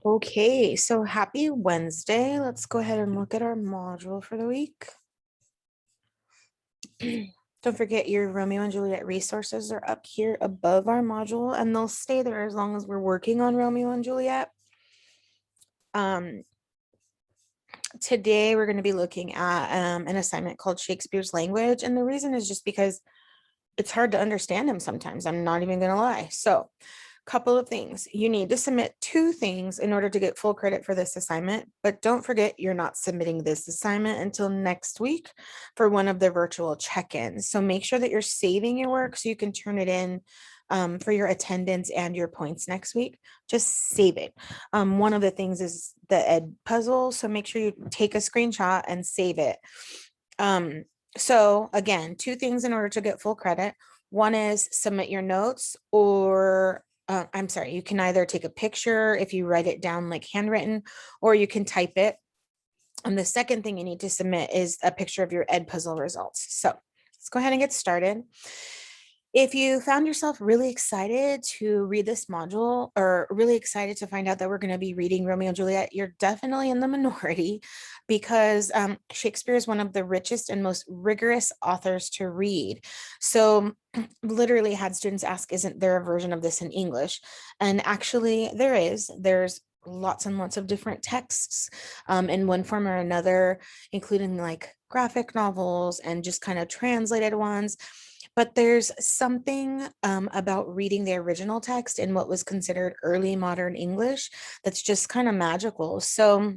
Okay, so happy Wednesday. Let's go ahead and look at our module for the week. Don't forget your Romeo and Juliet resources are up here above our module, and they'll stay there as long as we're working on Romeo and Juliet. Today we're going to be looking at an assignment called Shakespeare's Language, and the reason is just because it's hard to understand him sometimes. I'm not even going to lie. So couple of things. You need to submit 2 things in order to get full credit for this assignment, but don't forget you're not submitting this assignment until next week for one of the virtual check-ins. So make sure that you're saving your work so you can turn it in for your attendance and your points next week. Just save it. One of the things is the ed puzzle, so make sure you take a screenshot and save it. So again, 2 things in order to get full credit. One is submit your notes, or I'm sorry, you can either take a picture if you write it down like handwritten, or you can type it. And the second thing you need to submit is a picture of your ed puzzle results. So let's go ahead and get started. If you found yourself really excited to read this module, or really excited to find out that we're going to be reading Romeo and Juliet, you're definitely in the minority, because Shakespeare is one of the richest and most rigorous authors to read. So literally had students ask, isn't there a version of this in English? And actually there's lots and lots of different texts in one form or another, including like graphic novels and just kind of translated ones. But there's something about reading the original text in what was considered early modern English that's just kind of magical. So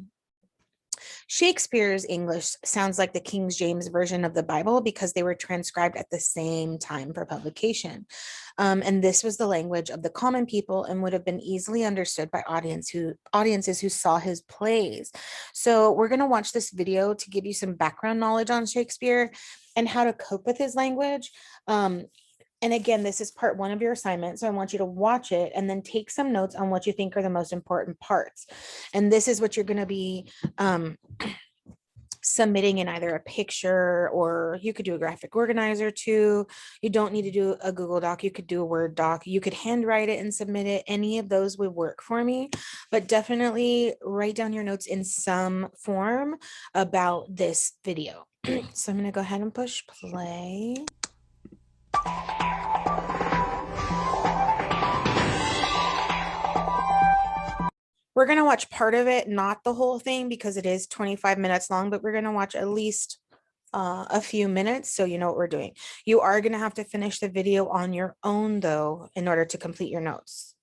Shakespeare's English sounds like the King James version of the Bible because they were transcribed at the same time for publication. And this was the language of the common people and would have been easily understood by audiences who saw his plays. So we're going to watch this video to give you some background knowledge on Shakespeare and how to cope with his language. And again, this is part 1 of your assignment. So I want you to watch it and then take some notes on what you think are the most important parts. And this is what you're going to be submitting in either a picture, or you could do a graphic organizer too. You don't need to do a Google Doc. You could do a Word doc. You could handwrite it and submit it. Any of those would work for me, but definitely write down your notes in some form about this video. So I'm going to go ahead and push play. We're going to watch part of it, not the whole thing, because it is 25 minutes long, but we're going to watch at least a few minutes so you know what we're doing. You are going to have to finish the video on your own, though, in order to complete your notes.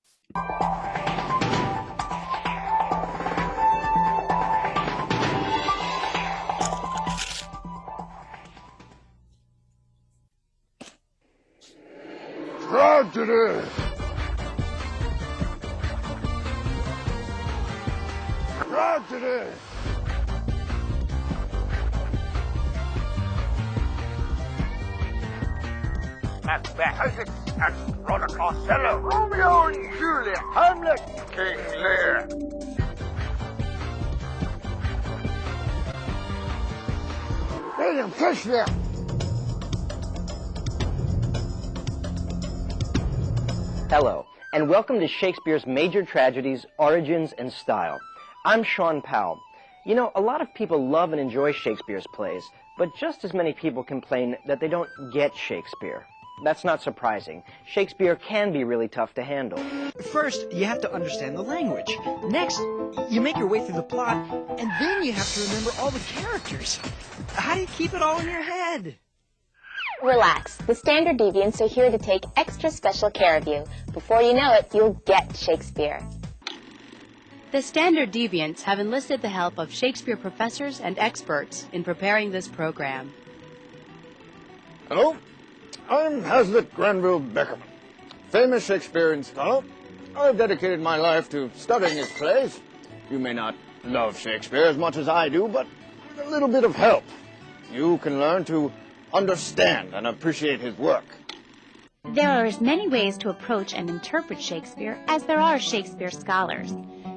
Tragedy! Tragedy! Macbeth, Rhoda Costello, Romeo and Juliet, Hamlet, King Lear. William Shakespeare. Hello, and welcome to Shakespeare's Major Tragedies, Origins, and Style. I'm Sean Powell. You know, a lot of people love and enjoy Shakespeare's plays, but just as many people complain that they don't get Shakespeare. That's not surprising. Shakespeare can be really tough to handle. First, you have to understand the language. Next, you make your way through the plot, and then you have to remember all the characters. How do you keep it all in your head? Relax. The Standard Deviants are here to take extra special care of you. Before you know it, you'll get Shakespeare. The Standard Deviants have enlisted the help of Shakespeare professors and experts in preparing this program. Hello, I'm Hazlitt Granville Beckham, famous Shakespearean scholar. I've dedicated my life to studying his plays. You may not love Shakespeare as much as I do, but with a little bit of help, you can learn to understand and appreciate his work. There are as many ways to approach and interpret Shakespeare as there are Shakespeare scholars.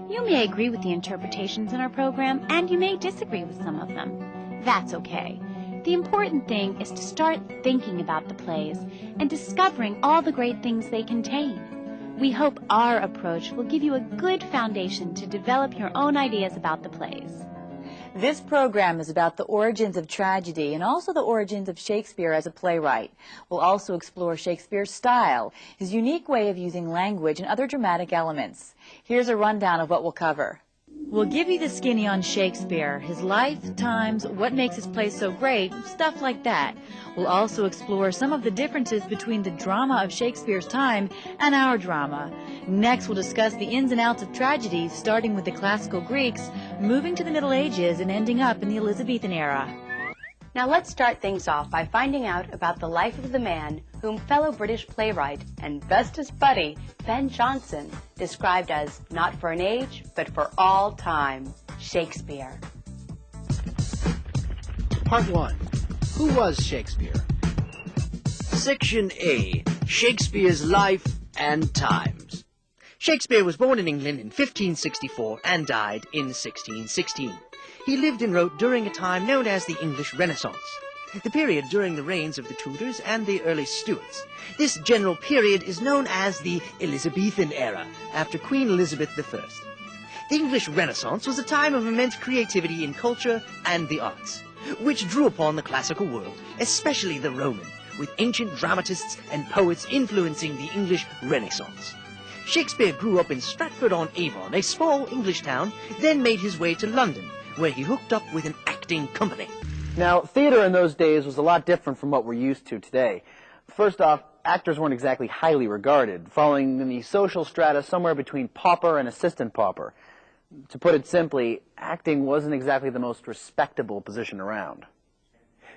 You may agree with the interpretations in our program, and you may disagree with some of them. That's okay. The important thing is to start thinking about the plays and discovering all the great things they contain. We hope our approach will give you a good foundation to develop your own ideas about the plays. This program is about the origins of tragedy and also the origins of Shakespeare as a playwright. We'll also explore Shakespeare's style, his unique way of using language and other dramatic elements. Here's a rundown of what we'll cover. We'll give you the skinny on Shakespeare, his life, times, what makes his plays so great, stuff like that. We'll also explore some of the differences between the drama of Shakespeare's time and our drama. Next, we'll discuss the ins and outs of tragedy, starting with the classical Greeks, moving to the Middle Ages, and ending up in the Elizabethan era. Now let's start things off by finding out about the life of the man whom fellow British playwright and bestest buddy Ben Jonson described as not for an age, but for all time, Shakespeare. Part 1. Who was Shakespeare? Section A. Shakespeare's Life and Times. Shakespeare was born in England in 1564 and died in 1616. He lived and wrote during a time known as the English Renaissance, the period during the reigns of the Tudors and the early Stuarts. This general period is known as the Elizabethan era, after Queen Elizabeth I. The English Renaissance was a time of immense creativity in culture and the arts, which drew upon the classical world, especially the Roman, with ancient dramatists and poets influencing the English Renaissance. Shakespeare grew up in Stratford-on-Avon, a small English town, then made his way to London, where he hooked up with an acting company. Now, theater in those days was a lot different from what we're used to today. First off, actors weren't exactly highly regarded, falling in the social strata somewhere between pauper and assistant pauper. To put it simply, acting wasn't exactly the most respectable position around.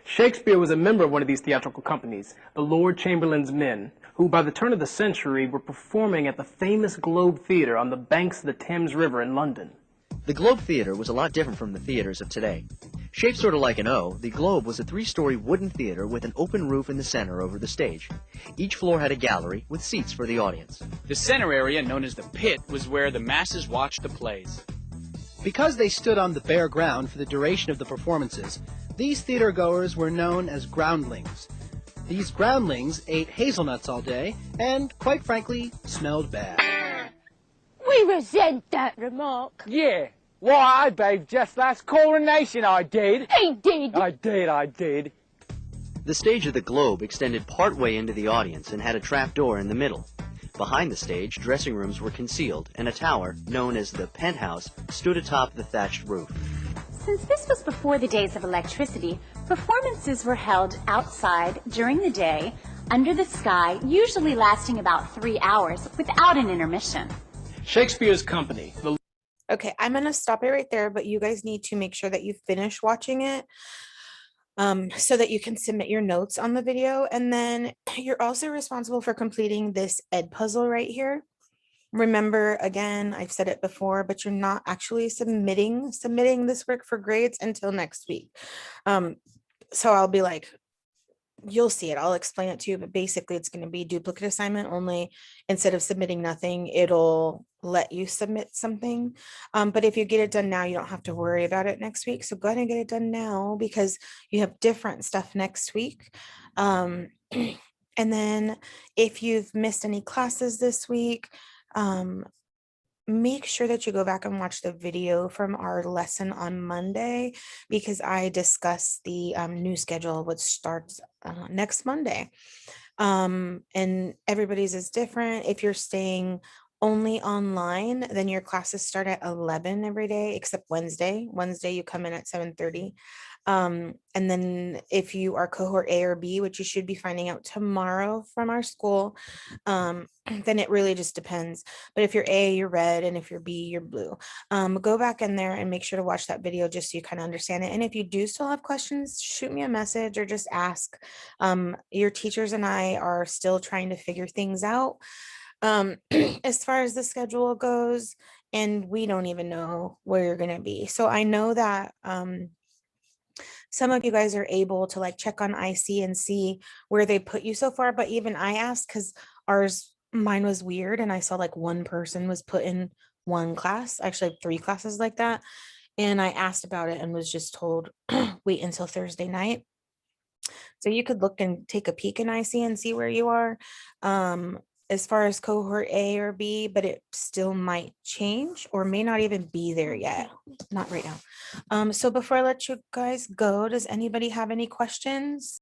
Shakespeare was a member of one of these theatrical companies, the Lord Chamberlain's Men, who by the turn of the century were performing at the famous Globe Theatre on the banks of the Thames River in London. The Globe Theatre was a lot different from the theaters of today. Shaped sort of like an O, the Globe was a 3-story wooden theater with an open roof in the center over the stage. Each floor had a gallery with seats for the audience. The center area, known as the pit, was where the masses watched the plays. Because they stood on the bare ground for the duration of the performances, these theatergoers were known as groundlings. These groundlings ate hazelnuts all day and, quite frankly, smelled bad. We resent that remark. Yeah. Why, I behaved just last coronation, I did. He did. I did. The stage of the Globe extended partway into the audience and had a trapdoor in the middle. Behind the stage, dressing rooms were concealed, and a tower, known as the penthouse, stood atop the thatched roof. Since this was before the days of electricity, performances were held outside during the day, under the sky, usually lasting about 3 hours without an intermission. Shakespeare's company. Okay, I'm going to stop it right there, but you guys need to make sure that you finish watching it so that you can submit your notes on the video. And then you're also responsible for completing this Ed puzzle right here. Remember, again, I've said it before, but you're not actually submitting this work for grades until next week. So I'll be like, you'll see it. I'll explain it to you, but basically it's going to be duplicate assignment only. Instead of submitting nothing, it'll let you submit something. But if you get it done now, you don't have to worry about it next week. So go ahead and get it done now because you have different stuff next week. And then if you've missed any classes this week, make sure that you go back and watch the video from our lesson on Monday because I discussed the new schedule, which starts next Monday. And everybody's is different. If you're staying only online, then your classes start at 11 every day, except Wednesday. Wednesday, you come in at 7:30. And then if you are cohort A or B, which you should be finding out tomorrow from our school, then it really just depends. But if you're A, you're red, and if you're B, you're blue. Go back in there and make sure to watch that video just so you kind of understand it. And if you do still have questions, shoot me a message or just ask. Your teachers and I are still trying to figure things out as far as the schedule goes, and we don't even know where you're going to be. So I know that some of you guys are able to like check on IC and see where they put you so far, but even I asked because mine was weird and I saw like one person was put in one class, actually 3 classes like that, and I asked about it and was just told wait until Thursday night. So you could look and take a peek in IC and see where you are. as far as cohort A or B, but it still might change or may not even be there yet. Not right now. So before I let you guys go, does anybody have any questions?